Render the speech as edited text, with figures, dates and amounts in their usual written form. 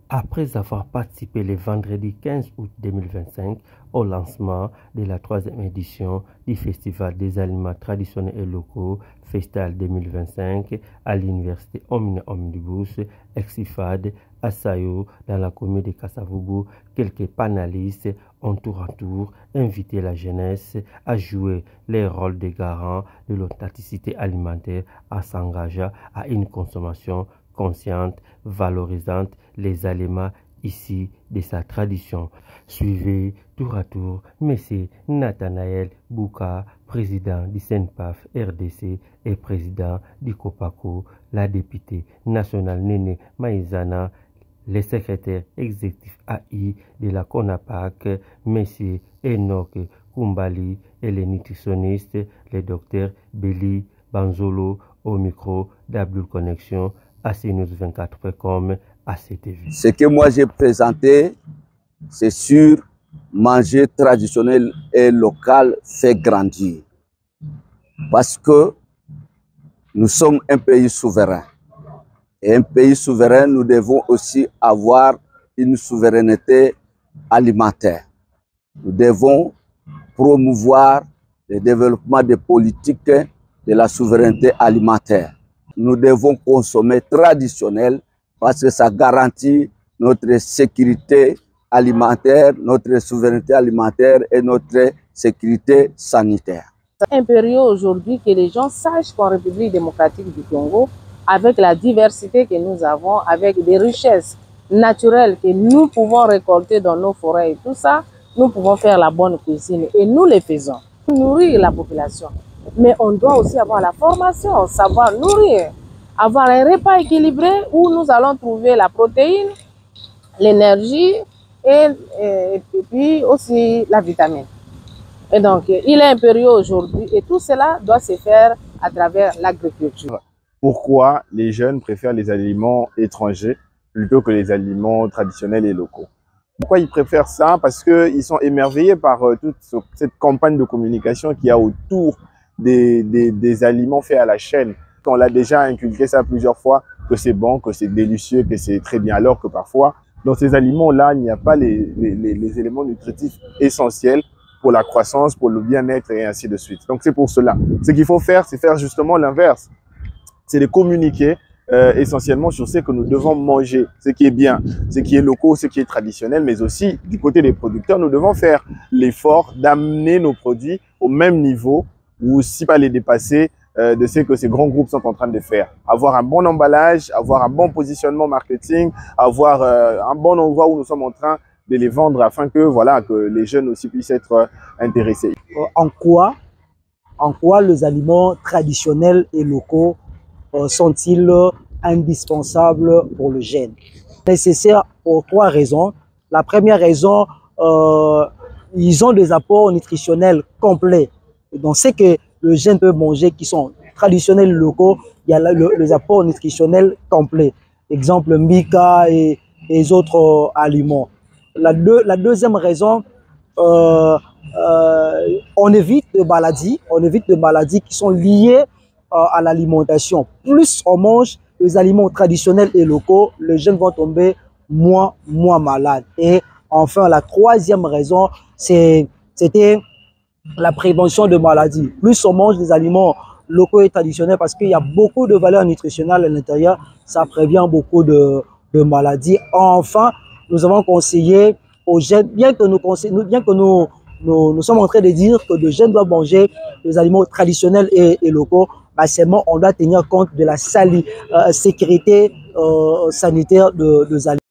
Après avoir participé le vendredi 15 août 2025 au lancement de la 3e édition du Festival des aliments traditionnels et locaux, Festal 2025, à l'université Omnia Omnibus, Exifad, à Sayo, dans la commune de Kasavubu, quelques panélistes ont tour à tour invité la jeunesse à jouer les rôles de garants de l'authenticité alimentaire, à s'engager à une consommation consciente, valorisante les aliments issus de sa tradition. Suivez tour à tour M. Nathanaël Bouka, président du CENPAF RDC et président du COPACO, la députée nationale Néné Maïzana, le secrétaire exécutif AI de la CONAPAC, M. Enoch Kumbali et le nutritionniste, le docteur Béli Banzolo, au micro d'Abdul Connexion, ACNews24.com, ACTV. Ce que moi j'ai présenté, c'est sur manger traditionnel et local fait grandir. Parce que nous sommes un pays souverain. Et un pays souverain, nous devons aussi avoir une souveraineté alimentaire. Nous devons promouvoir le développement des politiques de la souveraineté alimentaire. Nous devons consommer traditionnel parce que ça garantit notre sécurité alimentaire, notre souveraineté alimentaire et notre sécurité sanitaire. C'est impérieux aujourd'hui que les gens sachent qu'en République démocratique du Congo, avec la diversité que nous avons, avec des richesses naturelles que nous pouvons récolter dans nos forêts et tout ça, nous pouvons faire la bonne cuisine et nous les faisons. Nourrir la population. Mais on doit aussi avoir la formation, savoir nourrir, avoir un repas équilibré où nous allons trouver la protéine, l'énergie et puis aussi la vitamine. Et donc, il est impérieux aujourd'hui et tout cela doit se faire à travers l'agriculture. Pourquoi les jeunes préfèrent les aliments étrangers plutôt que les aliments traditionnels et locaux? Pourquoi ils préfèrent ça? Parce qu'ils sont émerveillés par toute cette campagne de communication qu'il y a autour des aliments faits à la chaîne. On l'a déjà inculqué ça plusieurs fois, que c'est bon, que c'est délicieux, que c'est très bien, alors que parfois, dans ces aliments-là, il n'y a pas les éléments nutritifs essentiels pour la croissance, pour le bien-être et ainsi de suite. Donc c'est pour cela. Ce qu'il faut faire, c'est faire justement l'inverse. C'est de communiquer essentiellement sur ce que nous devons manger, ce qui est bien, ce qui est local, ce qui est traditionnel, mais aussi du côté des producteurs, nous devons faire l'effort d'amener nos produits au même niveau ou si pas les dépasser de ce que ces grands groupes sont en train de faire. Avoir un bon emballage, avoir un bon positionnement marketing, avoir un bon endroit où nous sommes en train de les vendre afin que, voilà, que les jeunes aussi puissent être intéressés. En quoi les aliments traditionnels et locaux sont-ils indispensables pour le jeune? Nécessaires pour 3 raisons. La première raison, ils ont des apports nutritionnels complets. Donc, ce que le jeune peut manger qui sont traditionnels locaux, il y a les apports nutritionnels complets. Exemple, mica et autres aliments. La deuxième raison, on évite des maladies qui sont liées à l'alimentation. Plus on mange les aliments traditionnels et locaux, les jeunes vont tomber moins malades. Et enfin, la troisième raison, c'était la prévention de maladies. Plus on mange des aliments locaux et traditionnels, parce qu'il y a beaucoup de valeurs nutritionnelles à l'intérieur, ça prévient beaucoup de maladies. Enfin, nous avons conseillé aux jeunes, bien que nous sommes en train de dire que les jeunes doivent manger des aliments traditionnels et locaux, bah seulement on doit tenir compte de la sécurité sanitaire des aliments.